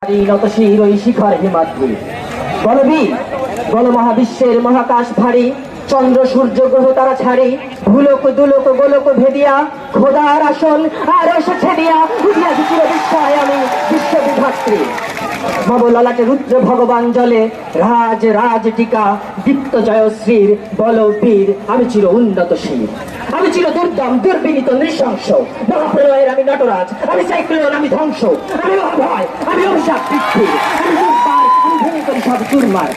নতশির ওই শিখর হিমাদ্রি বলবীর বল মহাবিশ্বের মহাকাশ ভারী চন্দ্র সূর্য গ্রহ তারা ছাড়ি ভুলোক দুলোক গোলক ভেদিয়া খোদার আসন আর এসেছে দিয়া উঠিয়াছি চির বিস্ময় আমি বিশ্ববিধাত্রী ভব ললাটে রুদ্র ভগবান জলে রাজ রাজ টিকা দীপ্ত জয়শ্রীর বলবীর আমি চির উন্নত শির আমি চির দুর্দম দুর্বিনীত নৃশংস মহাপ্রলয়ের আমি নটরাজ আমি সাইক্লোন আমি ধ্বংস আমি অভয় আমি অভিশাপ পৃথিবীর আমি দুর্বার আমি ভেঙে করি সব চুরমার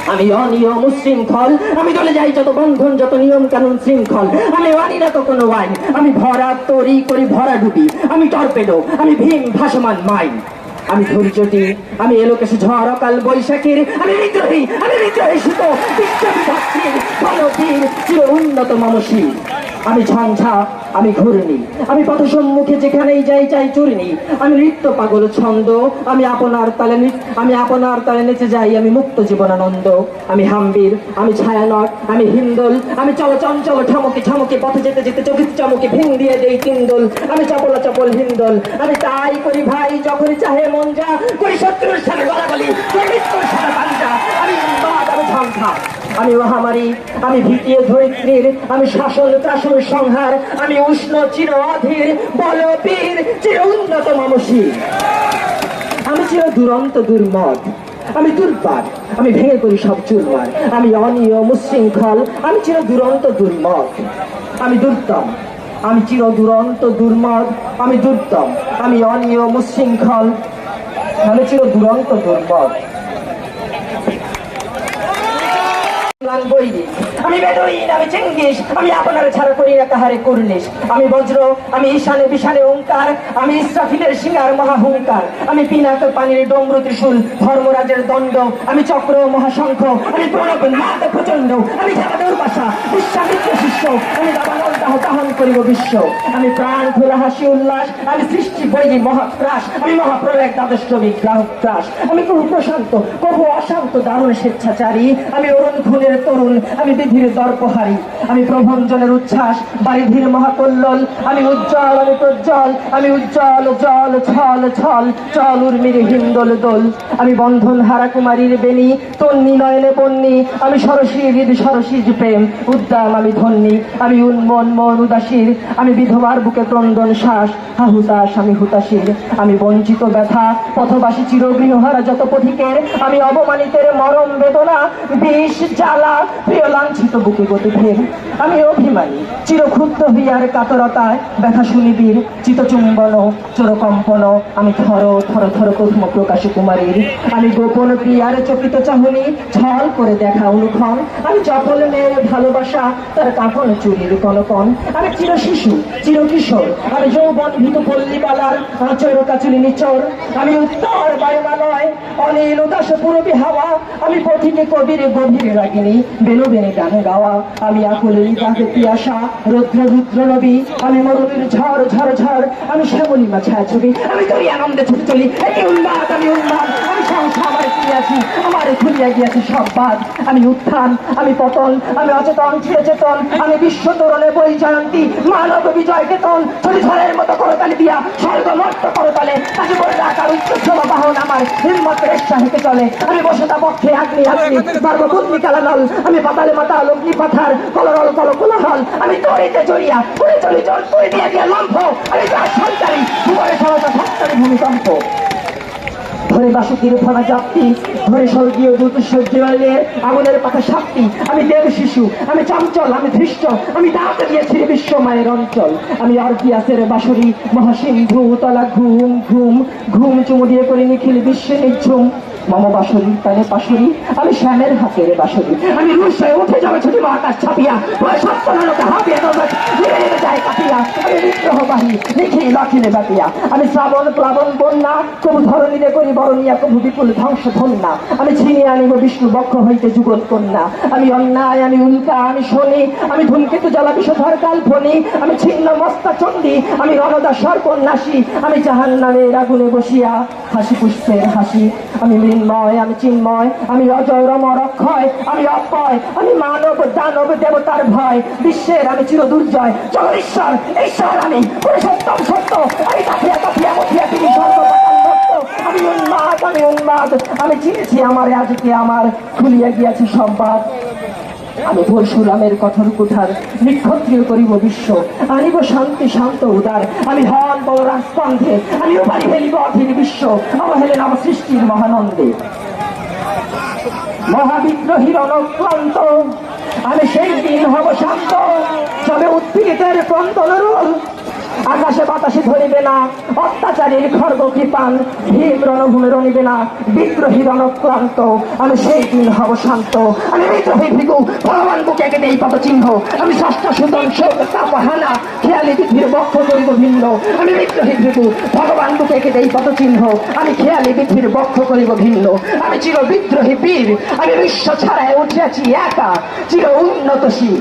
আমি অনিয়ম উশৃঙ্খল আমি চলে যাই যত বন্ধন যত নিয়ম কানুন শৃঙ্খল আমি মানি না তো কোনো আইন আমি ভরা তরি করি ভরা ডুবি আমি টর্পেডো আমি ভীম ভাসমান মাইন আমি ধৈর্যটি আমি এলোকেশে ঝড় অকাল বৈশাখীর আমি বিদ্রোহী সুত বিশ্ববিধাত্রীর বলবীর চির উন্নত মমশীর আমি ঝঞ্ঝা আমি ঘূর্ণি আমি পথ সম্মুখে যেখানেই যাই চাই চূর্ণি আমি নৃত্য পাগল ছন্দ আমি আপনার তালে নেচে যাই আমি মুক্ত জীবনানন্দ আমি হাম্বির আমি ছায়ানট আমি হিন্দোল আমি চঞ্চল ঠমকে ঠমকে পথে যেতে যেতে চোখে চমকে ভিন দিয়ে দেই তিনদোল আমি চপল হিন্দোল আমি তাই করি ভাই যখনই চাহে মন যা করি শত্রুর সাথে গলাগলি করি মৃত্যুর সাথে পাঞ্জা আমি উন্মাদ আমি ঝঞ্ঝা আমি মহামারী আমি ভীতিয়ে ধরিত্রীর আমি শাসন ত্রাসন সংহার আমি উষ্ণ চির অধীর বলবীর চির উন্নত মমশীর আমি চির দুরন্ত দুর্মদ আমি দুর্বার আমি ভেঙে করি সব চুরমার আমি অনিয়ম উশৃঙ্খল আমি চির দুরন্ত দুর্মদ আমি দুর্দম আমি চির দুরন্ত দুর্মদ আমি দুর্দম আমি অনিয়ম উশৃঙ্খল আমি চির দুরন্ত দুর্মদ আমি বেদুইন আমি চেঙ্গিস আমি আপনার ছাড়া করি না কাহারে করলিস আমি বজ্র আমি ঈশানে বিশানে ওঙ্কার আমি ইসরাফিলের সিঙ্গার মহাহুঙ্কার আমি পিনাক পানির ডমরু ত্রিশূল ধর্মরাজের দণ্ড আমি চক্র মহাশঙ্খ আমি প্রণব নাদ প্রচন্ড আমি জাগাদৌর পাশা বিশ্বামিত্র শিষ্য আমি দাবানল দাহন করিব বিশ্ব আমি প্রাণ খোলা হাসি উল্লাস আমি সৃষ্টি বৈরী মহাপ্রাস আমি মহাপ্রলয় দ্বাদশ গ্রাহক ত্রাস আমি কবু প্রশান্ত কবু অশান্ত দারুণ স্বেচ্ছাচারী আমি অরুণ খুনের তরুণ আমি বিধির দর্পহারী আমি প্রভঞ্জনের উচ্ছ্বাস বারিধির মহাকল্লোল আমি উজ্জ্বল আমি প্রজ্জ্বল আমি উজ্জ্বল জল ছল ছল চল উর্মির হিন্দোল দোল আমি বন্ধন হারা কুমারীর বেণী তন্নি নয়নে পন্নী আমি সরসীজ প্রেম উদ্দাম আমি ধন্যী আমি উন্মন মন উদাসীর আমি বিধবার বুকে ক্রন্দন শ্বাস হাহুতাস আমি হুতাশীর আমি বঞ্চিত ব্যথা পথবাসী চিরগৃহহারা যত পথিকের আমি অবমানিতের মরম বেদনা বিষ জ্বালা প্রিয় লাঞ্ছিত বুকে গতি ফের আমি অভিমানী চিরক্ষুব্ধ হইয়ার কাতরতায় ব্যথা শুনিবীর চিতচুম্বন চোরকম্পন আমি থর কর্ম প্রকাশী কুমারীর আমি গোপন প্রিয়ার চকিত চাহনি ছল করে দেখা অনুক্ষণ আমি চপল মেয়ের ভালোবাসা তার কাঁপন চুরির কনকন আমি চির শিশু চির কিশোর আমি যৌবন ভীত পল্লীবালার আচর কাচুলি নিচর আমি উত্তর বায়ুমালয় অনিল উদাস পুরবী হাওয়া আমি পথিকে কবির গভীর রাগিনী বেনু গান গাওয়া আমি আকুলের দাগে পিয়াসা রুদ্র নবী আমি মরুদের ঝড় আমি শ্যামলিমা ছায়াছবি আমি তোরই আনন্দে ছুটে চলি আমি উন্মাদ আমি সংসার আমার খুলিয়া গিয়াছে সব বাদ আমি উত্থান আমি পতন আমি অচেতন চিরচেতন আমি বিশ্ব তরণে পরিচয়ন্তী মানব বিজয় কেতন ঝড়ের মতো করতালি দিয়া স্বর্গ মর্ত করতালে কাজে করে রাখার উচ্চতম বাহন আমার হিম্মত রেশা হেঁটে চলে আমি বসতা পক্ষে আগ্নি সর্ববুদ্ধি কালানল আমি পাতালে মাতা লগ্নি পাথার কলরল কোলাহল আমি তরিতে জড়িয়া করে চলি জল করে দিয়া লম্ফ আমি তার সঞ্চারী ভুবনে সরতা ভক্তারি ভূমিকম্প ধরে বাসুকির ফনা জাপ্তি ধরে স্বর্গীয় দূত সূর্যের আগুনের পাখা সাপ্তি আমি দেব শিশু আমি চঞ্চল আমি ধৃষ্ট আমি দাঁত দিয়েছি বিশ্ব মায়ের অঞ্চল আমি অর্কিয়াসের বাঁশরি মহাসিন্ধু তলা ঘুম চুমু দিয়ে করে নিখিল বিশ্বে নিঝুম মম বাঁশরি তানে পাশরি আমি শ্যামের হাতের বাঁশরি আমি রুশে উঠে যাবে ছুটি মহাকাশ ছাপিয়া হাপিয়া যায় কাপিয়া আমি বিদ্রোহবাহী নিখিল অখিলে বাপিয়া আমি শ্রাবণ প্লাবন বন্যা কবু ধরণীরে করি বরণিয়া কবু বিপুল ধ্বংস ধন্যা আমি ছিনিয়ে আনিব বিষ্ণু বক্ষ হইতে যুগল কন্যা আমি অন্যায় আমি উল্কা আমি শনি আমি ধূমকেতু জ্বালা বিষধর কাল্পনি আমি ছিন্ন মস্তা চণ্ডী আমি রণদা সর্পন্যাসী আমি জাহান্নামের আগুনে বসিয়া হাসি পুষ্পের হাসি আমি মৃন্ময় আমি চিন্ময় আমি অজয় রমর অক্ষয় আমি অক্ষয় আমি মানব দানব দেবতার ভয় বিশ্বের আমি চির দুর্জয় জগদীশ্বর ঈশ্বর আমি পুরুষোত্তম সত্য আমি কাঠিয়া মথিয়া তিনি সর্বপাতাল ভক্ত আমি উন্মাদ আমি উন্মাদ, আমি চিনেছি আমার আজকে আমার খুলিয়া গিয়াছি সম্বাদ। আমি পরশুরামের কঠোর কুঠার নিক্ষত্রিয় করিব বিশ্ব, আনিব শান্তি শান্ত উদার। আমি হন বড় রাজস্কন্ধে, আমি উপারি ফেলিব অধীর বিশ্ব, অবহেলে নব সৃষ্টির মহানন্দে। মহাবিদ্রোহীর অনক্লান্ত আমি সেই দিন হব শান্ত, তবে উৎপীড়িতের ক্রন্দন রোল আকাশে বাতাসে ধরিবে না, অত্যাচারীর খর্গ কৃপান ভীম রণভূমে রণিবে না। বিদ্রোহীর অনক্লান্ত আমি সেই দিন হব শান্ত। আমি বিদ্রোহী ভিগু ভগবান বুকে এঁকে দেই পদ চিহ্ন, আমি ষষ্ঠ সুতন শোক তাপহানা খেয়ালি পৃথিবীর বক্ষ করিব ভিন্ন। আমি বিদ্রোহী ভিগু ভগবান বুকে এঁকে দেই পদ চিহ্ন, আমি খেয়ালি পৃথিবীর বক্ষ করিব ভিন্ন। আমি চির বিদ্রোহী বীর, আমি বিশ্ব ছাড়ায় উঠিয়াছি একা চির উন্নতশীল।